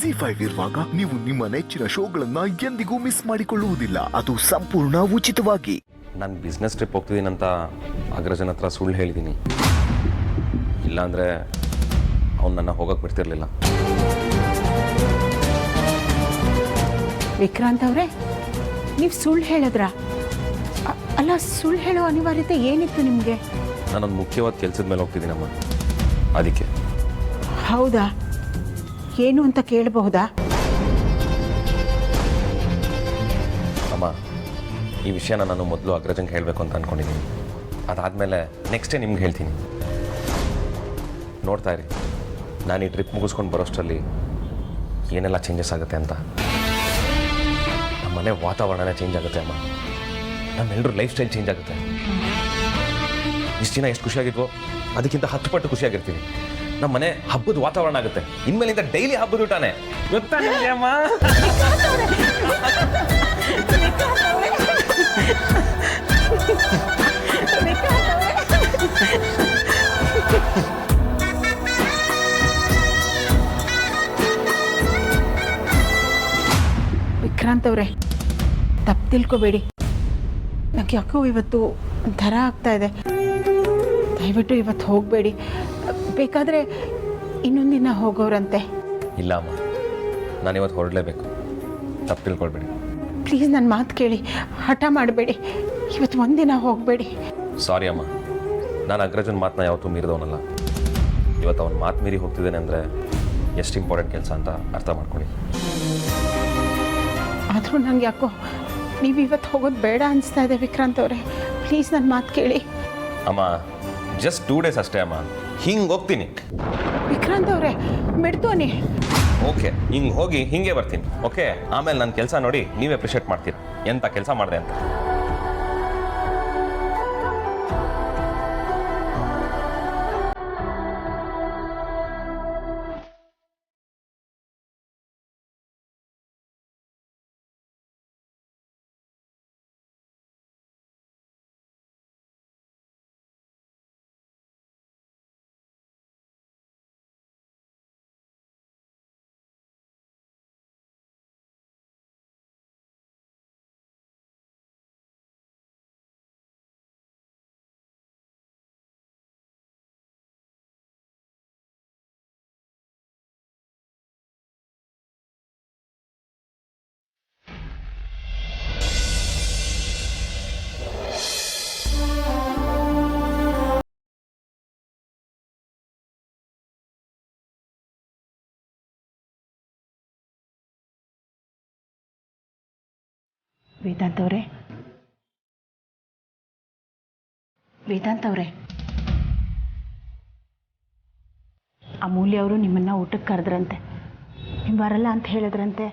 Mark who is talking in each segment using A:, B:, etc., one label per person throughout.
A: ZEE5 ಇರುವಾಗ ನೀವು ನಿಮ್ಮ ನೆಚ್ಚಿನ ಶೋಗಳನ್ನ ಎಂದಿಗೂ ಮಿಸ್ ಮಾಡಿಕೊಳ್ಳುವುದಿಲ್ಲ. ಅದು ಸಂಪೂರ್ಣ ಉಚಿತವಾಗಿ.
B: ನಾನು ಬಿಸ್ನೆಸ್ ಟ್ರಿಪ್ ಹೋಗ್ತಿದ್ದೀನಿ ಅಂತ ಅಗ್ರಜನ ಹತ್ರ ಸುಳ್ಳು ಹೇಳಿದ್ದೀನಿ. ಇಲ್ಲಾಂದರೆ ಅವ್ನು ನನ್ನ ಹೋಗೋಕ್ಕೆ ಬಿಡ್ತಿರ್ಲಿಲ್ಲ.
C: ವಿಕ್ರಾಂತ್ ಅವರೇ, ನೀವು ಸುಳ್ಳು ಹೇಳಿದ್ರಾ? ಅಲ್ಲ, ಸುಳ್ಳು ಹೇಳೋ ಅನಿವಾರ್ಯತೆ ಏನಿತ್ತು ನಿಮಗೆ?
B: ನಾನೊಂದು ಮುಖ್ಯವಾದ ಕೆಲಸದ ಮೇಲೆ ಹೋಗ್ತಿದ್ದೀನಮ್ಮ, ಅದಕ್ಕೆ.
C: ಹೌದಾ? ಏನು ಅಂತ ಕೇಳಬಹುದಾ?
B: ಅಮ್ಮ, ಈ ವಿಷಯನ ನಾನು ಮೊದಲು ಅಗ್ರಜಂಗೆ ಹೇಳಬೇಕು ಅಂತ ಅಂದ್ಕೊಂಡಿದ್ದೀನಿ. ಅದಾದಮೇಲೆ ನೆಕ್ಸ್ಟೇ ನಿಮ್ಗೆ ಹೇಳ್ತೀನಿ. ನೋಡ್ತಾ ಇರಿ, ನಾನು ಈ ಟ್ರಿಪ್ ಮುಗಿಸ್ಕೊಂಡು ಬರೋಷ್ಟರಲ್ಲಿ ಏನೆಲ್ಲ ಚೇಂಜಸ್ ಆಗುತ್ತೆ ಅಂತ. ನಮ್ಮ ಮನೆ ವಾತಾವರಣನೇ ಚೇಂಜ್ ಆಗುತ್ತೆ ಅಮ್ಮ. ನಮ್ಮೆಲ್ಲರೂ ಲೈಫ್ ಸ್ಟೈಲ್ ಚೇಂಜ್ ಆಗುತ್ತೆ. ಇಷ್ಟು ದಿನ ಎಷ್ಟು ಖುಷಿಯಾಗಿದ್ವೋ ಅದಕ್ಕಿಂತ 10 ಪಟ್ಟು ಖುಷಿಯಾಗಿರ್ತೀವಿ. ನಮ್ಮ ಮನೆ ಹಬ್ಬದ ವಾತಾವರಣ ಆಗುತ್ತೆ. ಇನ್ಮೇಲಿಂದ ಡೈಲಿ ಹಬ್ಬದ ಊಟನೇ. ಗೊತ್ತಾ ನಿಮಗೆ ಅಮ್ಮ?
C: ವಿಕ್ರಾಂತ್ ಅವರೇ, ತಪ್ಪು ತಿಳ್ಕೊಬೇಡಿ. ನನಗೆ ಯಾಕೋ ಇವತ್ತು ಒಂಥರ ಆಗ್ತಾ ಇದೆ. ದಯವಿಟ್ಟು ಇವತ್ತು ಹೋಗಬೇಡಿ. ಬೇಕಾದರೆ ಇನ್ನೊಂದು ದಿನ ಹೋಗೋರಂತೆ.
B: ಇಲ್ಲ ಅಮ್ಮ, ನಾನಿವತ್ತು ಹೊರಡಲೇಬೇಕು. ತಪ್ಪು ತಿಳ್ಕೊಳ್ಬೇಡಿ.
C: ಪ್ಲೀಸ್ ನನ್ನ ಮಾತು ಕೇಳಿ, ಹಠ ಮಾಡಬೇಡಿ. ಇವತ್ತು ಒಂದಿನ ಹೋಗಬೇಡಿ.
B: ಸಾರಿ ಅಮ್ಮ, ನಾನು ಅಗ್ರಜನ ಮಾತನ್ನ ಯಾವತ್ತೂ ಮೀರಿದವನಲ್ಲ. ಇವತ್ತು ಅವನ ಮಾತು ಮೀರಿ ಹೋಗ್ತಿದ್ದೇನೆ ಅಂದರೆ ಎಷ್ಟು ಇಂಪಾರ್ಟೆಂಟ್ ಕೆಲಸ ಅಂತ ಅರ್ಥ ಮಾಡ್ಕೊಳ್ಳಿ.
C: ಆದರೂ ನಂಗೆ ಯಾಕೋ ನೀವು ಇವತ್ತು ಹೋಗೋದು ಬೇಡ ಅನಿಸ್ತಾ ಇದೆ ವಿಕ್ರಾಂತ್ ಅವರೇ. ಪ್ಲೀಸ್ ನನ್ನ ಮಾತು ಕೇಳಿ.
B: ಅಮ್ಮ, ಜಸ್ಟ್ 2 ಡೇಸ್ ಅಷ್ಟೇ ಅಮ್ಮ. ಹಿಂಗೆ ಹೋಗ್ತೀನಿ.
C: ವಿಕ್ರಾಂತ್ ಅವರೇ, ಮೆಡ್ತೋನಿ.
B: ಓಕೆ, ಹಿಂಗೆ ಹೋಗಿ ಹಿಂಗೆ ಬರ್ತೀನಿ. ಓಕೆ, ಆಮೇಲೆ ನನ್ನ ಕೆಲಸ ನೋಡಿ ನೀವೇ ಅಪ್ರಿಷಿಯೇಟ್ ಮಾಡ್ತೀರಾ ಎಂಥ ಕೆಲಸ ಮಾಡಿದೆ ಅಂತ.
C: ವೇದಾಂತ್ ಅವರೇ, ವೇದಾಂತ್ ಅವರೇ, ಅಮೂಲ್ಯ ಅವರು ನಿಮ್ಮನ್ನ ಊಟಕ್ಕೆ ಕರೆದ್ರಂತೆ. ನೀವು ಬರಲ್ಲ ಅಂತ ಹೇಳಿದ್ರಂತೆ.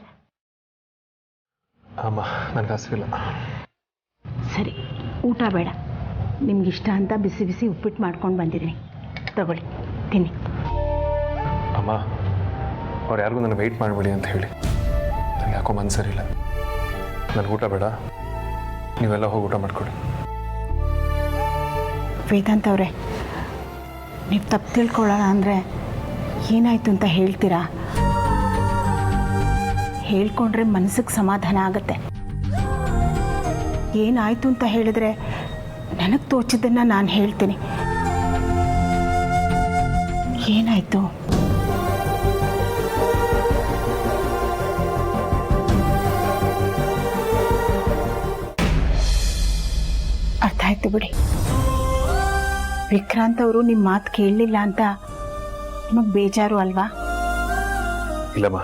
D: ಅಮ್ಮ, ನನಗೆ ಹಸಿವಿಲ್ಲ.
C: ಸರಿ, ಊಟ ಬೇಡ. ನಿಮ್ಗಿಷ್ಟ ಅಂತ ಬಿಸಿ ಬಿಸಿ ಉಪ್ಪಿಟ್ಟು ಮಾಡ್ಕೊಂಡು ಬಂದಿದ್ದೀನಿ, ತಗೊಳ್ಳಿ, ತಿನ್ನಿ.
D: ಅಮ್ಮ, ಅವ್ರು ಯಾರಿಗೂ ನನಗೆ ವೆಯ್ಟ್ ಮಾಡಬೇಡಿ ಅಂತ ಹೇಳಿ. ನನಗೆ ಯಾಕೋ ಮನಸ್ಸರಿಲ್ಲ. ನನಗೆ ಊಟ ಬೇಡ, ನೀವೆಲ್ಲ ಹೋಗಿ ಊಟ ಮಾಡ್ಕೊಳ್ಳಿ.
C: ವೇದಾಂತ್ ಅವರೇ, ನೀವು ತಪ್ಪು ತಿಳ್ಕೊಳ್ಳೋಣ ಅಂದರೆ ಏನಾಯಿತು ಅಂತ ಹೇಳ್ತೀರಾ? ಹೇಳ್ಕೊಂಡ್ರೆ ಮನಸ್ಸಿಗೆ ಸಮಾಧಾನ ಆಗುತ್ತೆ. ಏನಾಯಿತು ಅಂತ ಹೇಳಿದ್ರೆ ನನಗೆ ತೋಚಿದ್ದನ್ನು ನಾನು ಹೇಳ್ತೀನಿ. ಏನಾಯಿತು? ಅರ್ಥ ಆಯ್ತು ಬಿಡಿ. ವಿಕ್ರಾಂತ್ ಅವರು ನಿಮ್ಮ ಮಾತು ಕೇಳಲಿಲ್ಲ ಅಂತ ನಿಮಗೆ ಬೇಜಾರು ಅಲ್ವಾ?
D: ಇಲ್ಲಮ್ಮ,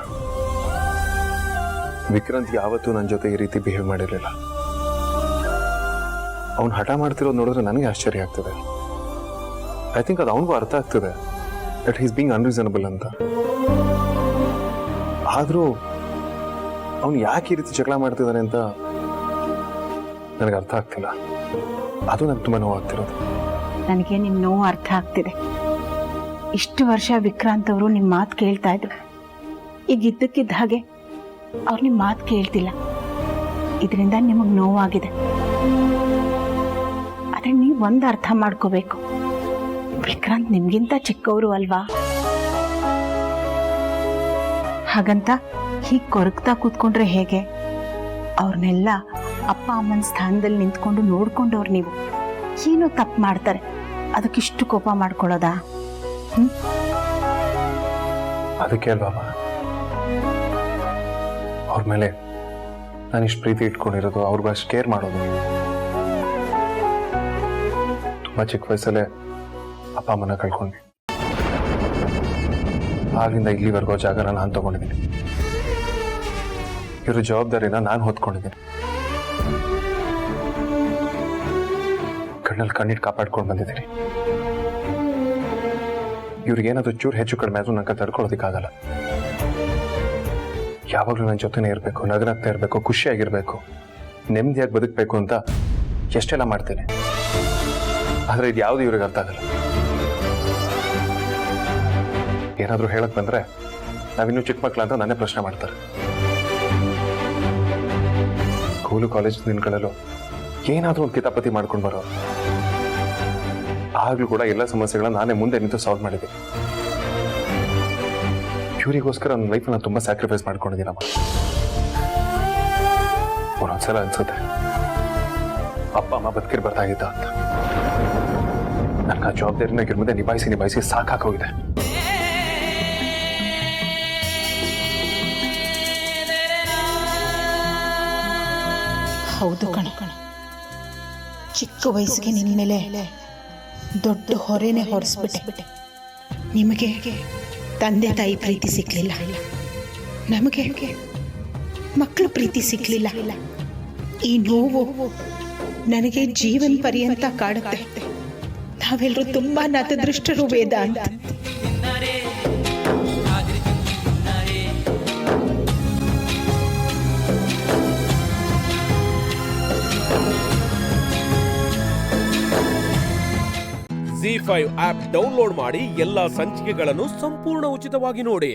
D: ವಿಕ್ರಾಂತ್ ಯಾವತ್ತೂ ನನ್ನ ಜೊತೆ ಈ ರೀತಿ ಬಿಹೇವ್ ಮಾಡಿರಲಿಲ್ಲ. ಅವ್ನು ಹಠ ಮಾಡ್ತಿರೋದು ನೋಡಿದ್ರೆ ನನಗೆ ಆಶ್ಚರ್ಯ ಆಗ್ತದೆ. ಐ ಥಿಂಕ್ ಅದು ಅವನಿಗೂ ಅರ್ಥ ಆಗ್ತದೆ ದಟ್ ಈಸ್ ಬೀಂಗ್ ಅನ್ರೀಸನಬಲ್ ಅಂತ. ಆದರೂ ಅವನು ಯಾಕೆ ಈ ರೀತಿ ಜಗಳ ಮಾಡ್ತಿದ್ದಾನೆ ಅಂತ ನನಗೆ ಅರ್ಥ ಆಗ್ತಿಲ್ಲ. ಅದು ನನಗೆ ತುಂಬ ನೋವಾಗ್ತಿರೋದು.
C: ನನಗೆ ನಿಮ್ಮ ನೋವು ಅರ್ಥ ಆಗ್ತಿದೆ. ಇಷ್ಟು ವರ್ಷ ವಿಕ್ರಾಂತ್ ಅವರು ನಿಮ್ಮ ಮಾತು ಕೇಳ್ತಾ ಇದ್ರು. ಈಗ ಇದ್ದಕ್ಕಿದ್ದ ಹಾಗೆ ಅವ್ರು ನಿಮ್ಮ ಮಾತು ಕೇಳ್ತಿಲ್ಲ. ಇದರಿಂದ ನಿಮಗೆ ನೋವಾಗಿದೆ. ಆದರೆ ನೀವು ಒಂದು ಅರ್ಥ ಮಾಡ್ಕೋಬೇಕು, ವಿಕ್ರಾಂತ್ ನಿಮಗಿಂತ ಚಿಕ್ಕವರು ಅಲ್ವಾ? ಹಾಗಂತ ಹೀಗೆ ಕೊರಗ್ತಾ ಕೂತ್ಕೊಂಡ್ರೆ ಹೇಗೆ? ಅವ್ರನ್ನೆಲ್ಲ ಅಪ್ಪ ಅಮ್ಮನ ಸ್ಥಾನದಲ್ಲಿ ನಿಂತ್ಕೊಂಡು ನೋಡ್ಕೊಂಡವ್ರು ನೀವು. ಏನೋ ತಪ್ಪು ಮಾಡ್ತಾರೆ, ಅದಕ್ಕಿಷ್ಟು ಕೋಪ ಮಾಡ್ಕೊಳ್ಳೋದಾ?
D: ಅದಕ್ಕೆ ಅಲ್ವಾ ಅವ್ರ ಮೇಲೆ ನಾನು ಇಷ್ಟು ಪ್ರೀತಿ ಇಟ್ಕೊಂಡಿರೋದು, ಅವ್ರಿಗೂ ಅಷ್ಟು ಕೇರ್ ಮಾಡೋದು. ತುಂಬ ಚಿಕ್ಕ ವಯಸ್ಸಲ್ಲೇ ಅಪ್ಪ ಅಮ್ಮನ ಕಳ್ಕೊಂಡ್ವಿ. ಆಗಿಂದ ಇಲ್ಲಿವರೆಗೂ ಜಾಗನ ನಾನು ತಗೊಂಡಿದ್ದೀನಿ. ಇವ್ರ ಜವಾಬ್ದಾರಿನ ನಾನು ಹೊತ್ಕೊಂಡಿದ್ದೀನಿ. ಕಣ್ಣಲ್ಲಿ ಕಣ್ಣಿಟ್ಟು ಕಾಪಾಡ್ಕೊಂಡು ಬಂದಿದ್ದೀನಿ. ಇವ್ರಿಗೇನಾದ್ರೂ ಚೂರು ಹೆಚ್ಚು ಕಡಿಮೆ ಆದ್ರೂ ನಂಗೆ ತಡ್ಕೊಳ್ಳೋದಕ್ಕಾಗಲ್ಲ. ಯಾವಾಗಲೂ ನನ್ನ ಜೊತೆನೇ ಇರಬೇಕು, ನಗನಾಗ್ತಾ ಇರಬೇಕು, ಖುಷಿಯಾಗಿರ್ಬೇಕು, ನೆಮ್ಮದಿಯಾಗಿ ಬದುಕಬೇಕು ಅಂತ ಎಷ್ಟೆಲ್ಲ ಮಾಡ್ತೇನೆ. ಆದರೆ ಇದು ಯಾವುದು ಇವ್ರಿಗೆ ಅರ್ಥ ಆಗಲ್ಲ. ಏನಾದರೂ ಹೇಳಕ್ ಬಂದ್ರೆ ನಾವಿನ್ನೂ ಚಿಕ್ಕ ಮಕ್ಕಳು ಅಂತ ನನ್ನೇ ಪ್ರಶ್ನೆ ಮಾಡ್ತಾರೆ. ಸ್ಕೂಲು ಕಾಲೇಜ್ ದಿನಗಳಲ್ಲೂ ಏನಾದರೂ ಒಂದು ಕಿತಾಪತಿ ಮಾಡ್ಕೊಂಡು ಬರೋರು. ಆಗ್ಲೂ ಕೂಡ ಎಲ್ಲ ಸಮಸ್ಯೆಗಳನ್ನ ನಾನೇ ಮುಂದೆ ನಿಂತು ಸಾಲ್ವ್ ಮಾಡಿದ್ದೆ. ಇವ್ರಿಗೋಸ್ಕರ ನನ್ನ ಲೈಫ್ ನಾನು ತುಂಬ ಸ್ಯಾಕ್ರಿಫೈಸ್ ಮಾಡ್ಕೊಂಡಿದ್ದೀನಮ್ಮ. ಒಂದೊಂದ್ಸಲ ಅನ್ಸುತ್ತೆ ಅಪ್ಪ ಅಮ್ಮ ಬದುಕಿರ್ಬಾರ್ದಾಗಿದ್ದ ಅಂತ. ನನಗೆ ಆ ಜವಾಬ್ದಾರಿನ ಇವ್ರ ಮುಂದೆ ನಿಭಾಯಿಸಿ ಸಾಕಾಗೋಗಿದೆ.
C: ಹೌದು ಕಣ, ಚಿಕ್ಕ ವಯಸ್ಸಿಗೆ ನಿನ್ನ ಮೇಲೆ ದೊಡ್ಡ ಹೊರೆನೆ ಹೊರಿಸ್ಬಿಟ್ಟೆ. ನಿಮಗೆ ತಂದೆ ತಾಯಿ ಪ್ರೀತಿ ಸಿಕ್ಕಲಿಲ್ಲ, ನಮಗೆ ಮಕ್ಕಳು ಪ್ರೀತಿ ಸಿಕ್ಕಲಿಲ್ಲ. ಈ ನೋವು ನನಗೆ ಜೀವನ ಪರ್ಯಂತ ಕಾಡುತ್ತೆ. ನಾವೆಲ್ಲರೂ ತುಂಬಾ ನತದೃಷ್ಟರು ವೇದ ಅಂತ.
E: ZEE5 ಆಪ್ ಡೌನ್ಲೋಡ್ ಮಾಡಿ ಎಲ್ಲಾ ಸಂಚಿಕೆಗಳನ್ನು ಸಂಪೂರ್ಣ ಉಚಿತವಾಗಿ ನೋಡಿ.